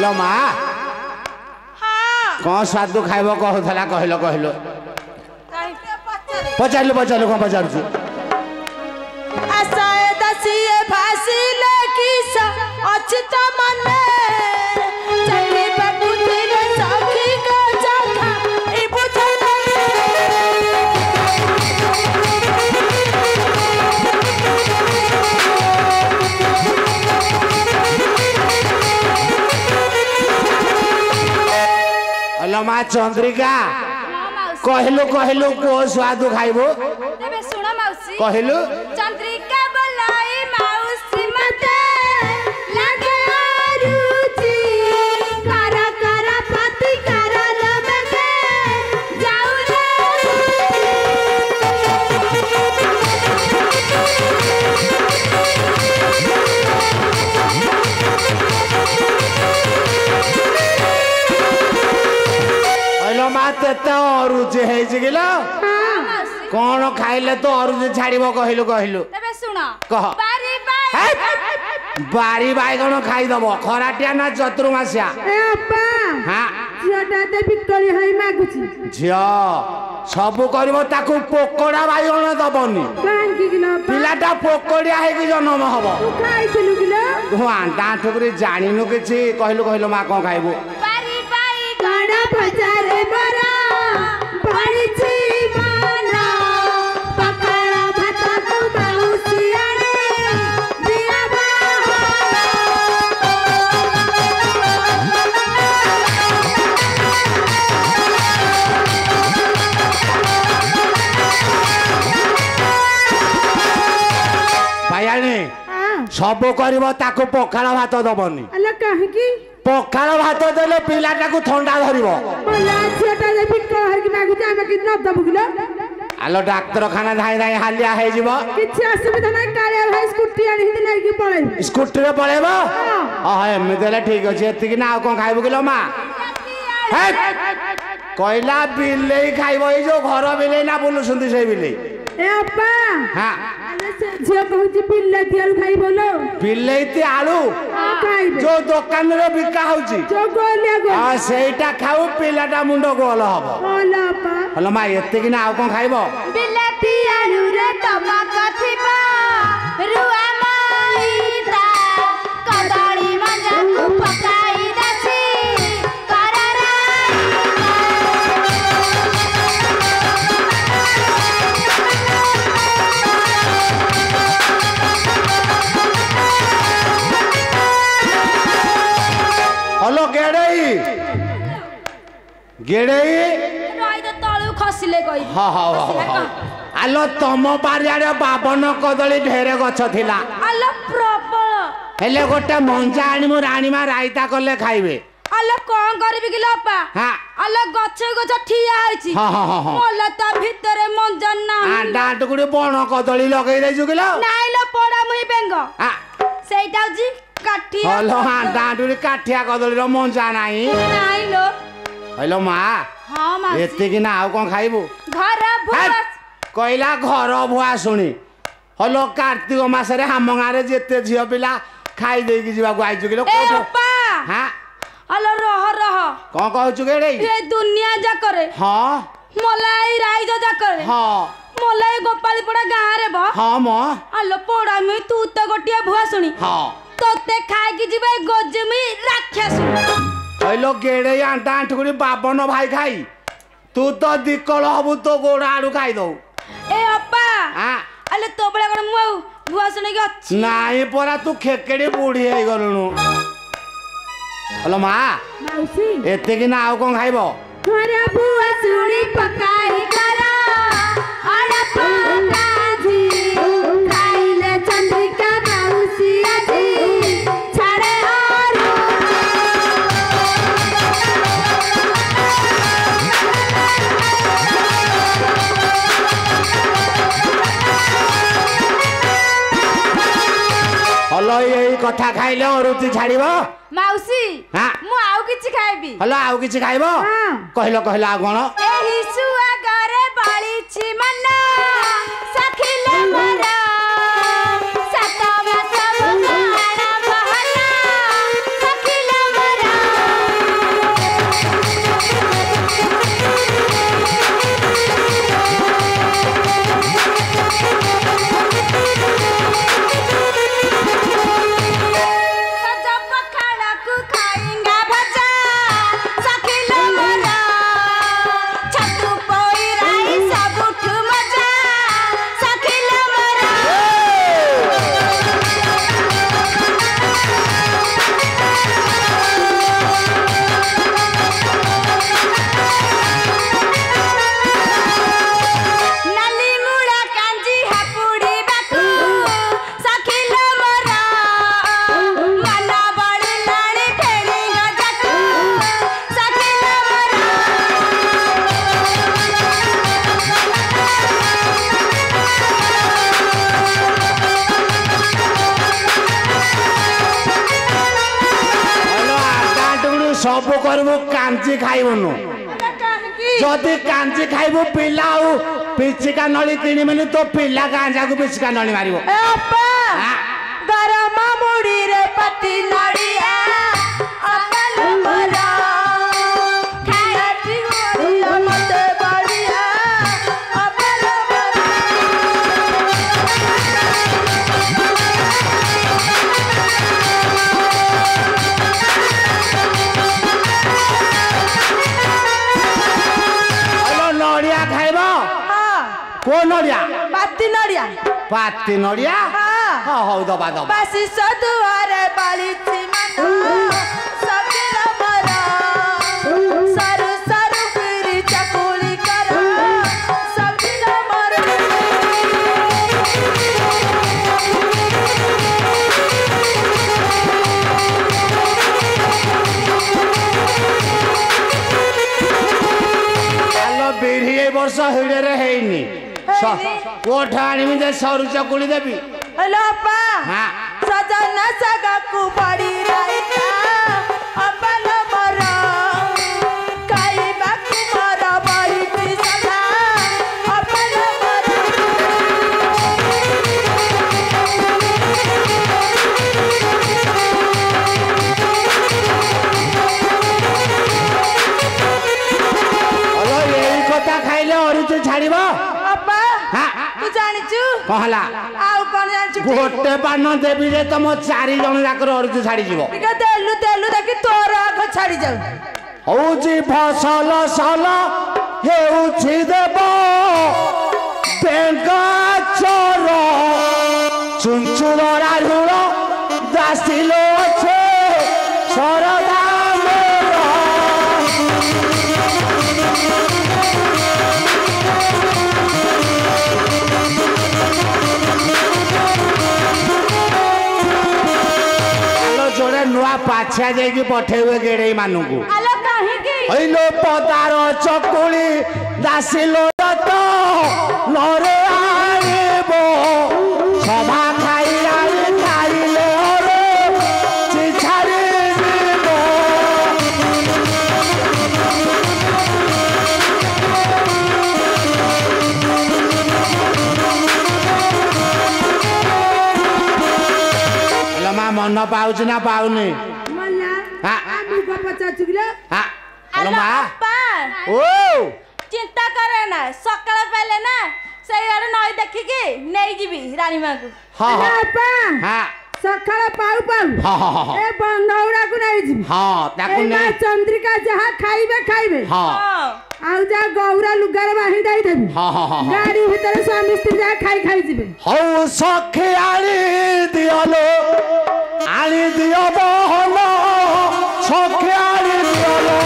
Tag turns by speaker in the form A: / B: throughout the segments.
A: hello माँ कौन स्वाद खाइब कहला कहलो कहलो पचारू पचारू कौन पचारू हेलो माँ चंद्रिका कहलु कहलु को स्वाद खाइबो
B: तबे सुनो मौसी
A: कहलु
B: चंद्रिका बोलाई मौसी मते लगे रुचि करा करा पति करा लबके जाऊ रे
A: हेलो माँ तेते अरुचि हेज गेलो कौन खाइले तो अरुचि छाड़िबो कहलु कहलु
B: तबे सुनो
A: कह
B: बारी बाई
A: बारी बाइगण खाइदब खराटिया ना चतुर्मासिया
C: ए अपा
A: हाँ
C: झियोटा दे बिकरी हई मागुची
A: झियो सबु करबो ताकू पोकड़ा बाइगण दबनी
C: कांकी किलो अपा
A: पिलाटा पोकड़िया हेकी जन्म हबो
C: तू खाइथिलु किलो
A: तू आंटा ठुकरी जानिनु किछि कहलु कहलु माँ कौन खाइबो
B: बारी बाई
C: काड़ा बजारे बरा पड़िछि माना पकड़ा भात तू मौसी आने दिया
A: भायानी सबु करबो ताकू पखाळ भात दबनी
C: अल्ला काहे
A: पखाळ भात देले पिलाटाकू ठंडा धरिबो
C: बोला झियोटा दे बिकरी हई मागुची आमे कि न दबु किलो
A: आलो डाक्तरखाना धाई धाई हालिया हे जिवो
C: किछि असुविधा नै काळे भाई स्कूटी आनी हिते नै कि पळै
A: स्कूटी रे पळेबो हां एमे देले ठीक अछि एति कि ना आ कोन खाइबो किलो मा हे कोइला बिलेई खाइबो ए जो घर बिलेई ना बुलुसुंदी से बिलेई
C: ए अपा
A: हां
C: अरे से झियो कहूची बिल्लाती आलू खाई बोलो
A: बिलेईती आलू
C: खाइबे
A: जो दुकान रे बिका होची
C: जो गोलिया गो
A: हां सेटा खाऊ पिलाटा मुंडो गोल हबो
C: बोला अपा
A: हलो मा एति कि ना आ कोन खाइबो
B: बिलाती आलू रे टमाटर थिबा रुआ माईदा कदली मजा को पकाई दासी करारा
A: हलो गेड़ई गेड़ई
B: रही तो तळु खसिले कहि
A: हाँ हाँ हाँ आलो तम बारियारे बाबन कदली ढेरे गछ थिला
B: अल्ला प्रबल
A: हेले गोटे मंजा आनिमु राणीमा राइता करले खाइबे
B: अल्ला कोन करबी कि लपा
A: हाँ
B: अल्ला गछ गछ ठिया होइछि
A: हाँ हाँ हाँ हाँ
B: मोला ता भितरे मंजन ना
A: आंटा टुकुड़ी बण कदली लगेई देजु किलो
B: नाइ ल पड़ा मुहि बेंग
A: हाँ
B: सेइटा जी काठिया
A: हलो आंटा टुकुड़ी काठिया कदली रो मंजा नाही
B: नाइ लो
A: हेलो मा
B: हां मासी
A: एति कि ना आउ कोन खाइबु
B: घर भुआ
A: कइला घर भुआ सुनी हलो कार्तिक मासरे हम गारे जेते झियो पिला खाई देकी जीवा आइजु किलो
B: ए अपा
A: हाँ
B: अल्ला रह
A: कौन कहचु गेड़े
B: ये दुनिया जा करे
A: हाँ
B: मलाई राइज जा करे
A: हाँ
B: मलाई गोपाली पड़ा गां रे बा
A: हाँ मो
B: अल्लो पोड़ा में तू तो गोटिया भुआ सुनी
A: हाँ
B: तोते खाए की जीवे गोजमी राक्षस
A: हेलो गेड़े आंटा आंटुकुड़ी बाबन भाई खाई तू तो दिक्कल हबु तो गोड़ा आड़ू खाई दो
B: ए अपा
A: हाँ
B: अल्ले तो बड़ा कर मुआ भुआ सुनी के अच्छी
A: नाई परा तू खेकेड़ी बूढ़ी है गलुनु हेलो माँ
C: मौसी
A: एते कि ना आउ कोन खाइबो
C: घरे बुआ सुनी पकाई करा अरे पकाजी खाइले चंद्रिका मौसी आजी छाड़े हारू
A: हेलो यही कथा खाइले अरुचि छाड़िबो
B: मौसी
A: हाँ
B: मु आउ किछि खाइबी
A: हेलो आउ किछि खाइबो
C: हाँ
A: कहलो कहलो आ कोन
B: एही सुआ घरे बाळीछि मना सखिले मरा सतवा सब गाना बहना सखिले मरा
A: सब करबो कांची खाइबनु जदि कांची खाइबो पिला पिचिका नली किनी मने तो पिला गांजा को पिचिका नली मारिबो
B: ए अप्पा गरम मुड़ी रे पति नड़िया अपल मरा खाती गोरिया मते बढ़िया अपल
A: हेलो नड़िया खाइबो
B: हां
A: को नड़िया
B: पाती नड़िया
A: हां हो दबा
B: बासी सदुआरे बाली मन सकेला मरा सरू सरू फिरी चकुली करा सकेला मरा
A: हेलो बिरही ए वर्ष हिड़े रे हेइनी कोठा आनी जे सरू चकुली देबी
B: हेलो अप्पा
A: हां
B: सजना सगा को बड़ी राइता अपल मरा काई बाकु मरा बड़ी ती सगा अपल मरा
A: हेलो यही कथा खाइले अरुचि छाड़िबो
B: अप्पा
A: हां
B: तू जानिचु
A: कहला
B: आउ कोन जानिचु
A: गोटे पान देबी जे तुम 4 जण जाकर अरुचि छाड़ी जीवो
B: बिका देलु देखि तोर आग छाड़ी जाऊ
A: हौची फसल सल हेउछि देब बेंगा चोर चुनचुरा ढुल दासिलो छे सरदा मोर हेलो जोड़े नुआ पाछा जाइकी पठेबे गेड़े मानू
B: आलो काहे की
A: हईलो पदार चकुली दासिलो तो नरे आइबो सभा खाई आइ खाइले रे चिछारी जीवो हेलो मां मन पाउछ ना पाउनी
C: मल्ला
A: हां
C: आमी को पचाचुगले
A: हां हेलो मां
B: अप्पा
A: ओ
B: चिंता करे ना सकाळ पहले ना सही आड़े नई देखिकी नहीं जीबी रानी मां को
A: हां हां
C: अपा
A: हां
C: सकाळ पाउ
A: हां हां हां
C: ए बंधौड़ा को नहीं जी
A: हां ताकू
C: ए
A: नहीं
C: चंद्रिका जहा खाइबे
A: हां
C: आउ जा गौरा लुगार बाही दाई देबी
A: हां हां हां
C: गाड़ी भीतर स्वामी स्त्री जा खाई जीबे
A: हौ सखे आली दियलो आली दियो बहलो सखे आली दियलो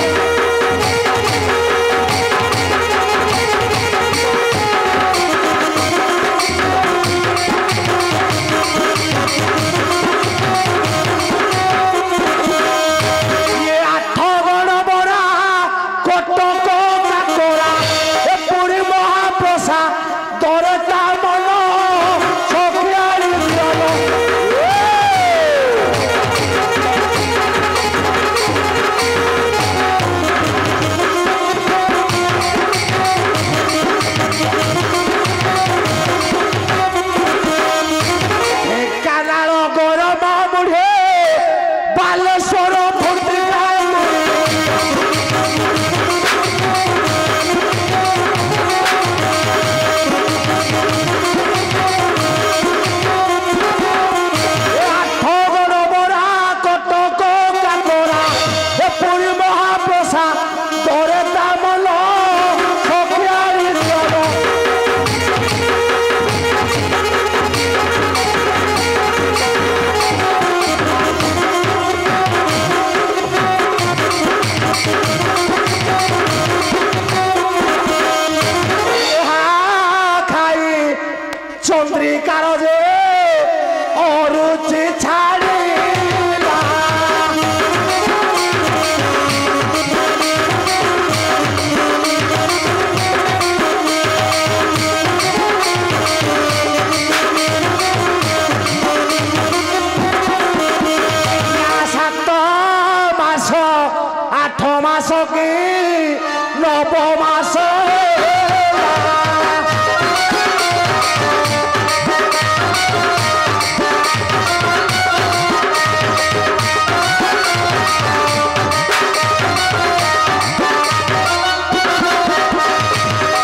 A: ये आठ गण बड़ा कोटक काकोरा ए पुरी महाप्रसा दरता मन सखे आली दियलो ढେଙ୍କାନାଳ ଗରମ ମୁଢ଼େ ବାଲେଶ୍ୱର ଫୁଟିଲା ଆଠଗଡ଼ ବରା କଟକ କାକରା ଏ ପୁରୀ ମହାପ୍ରସା ଦରେ ଦାମଲ ସଖିଆଳି ଦିଅଲ খাই চন্দ্রিকার যে অরুচি ছাড়িলা সাত মাস आठ मास की नव मास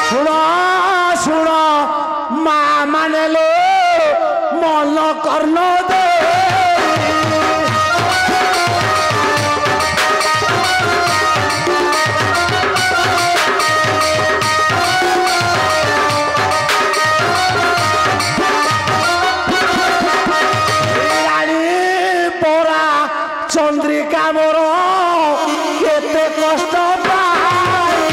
A: शुण शुण माँ माने लो मन कर्ण दे चंद्रिका मोर केते कष्ट पाई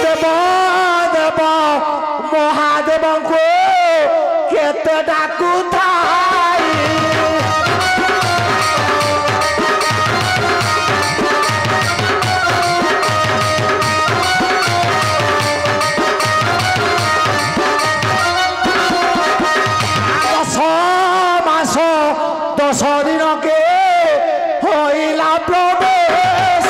A: देव देव महादेव को केते डाकू थाई दस दिन के होइला प्रवेश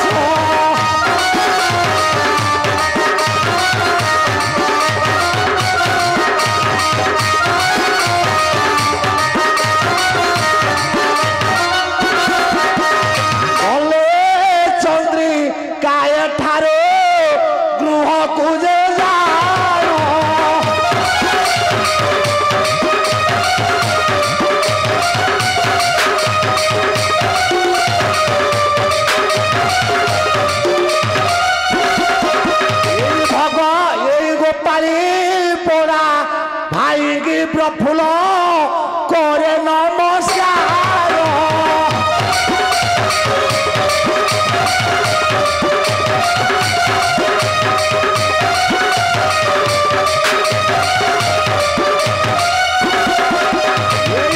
A: चंद्रिका ठारे गृह को जे भाई की प्रफुल्ल करे नमस्कार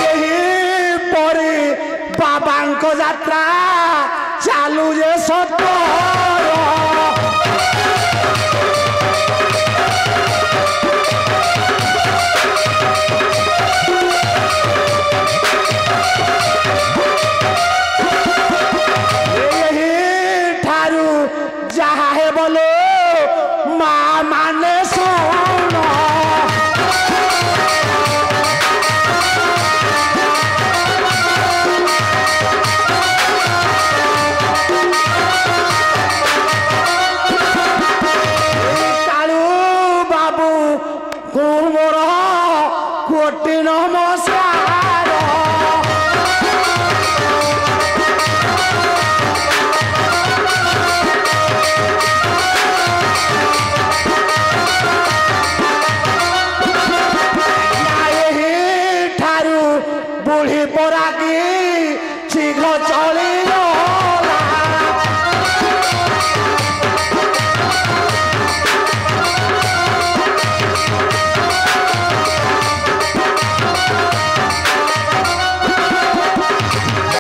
A: यही परी बाबा यात्रा चालू जे सत्य जहा है बोलो माँ माने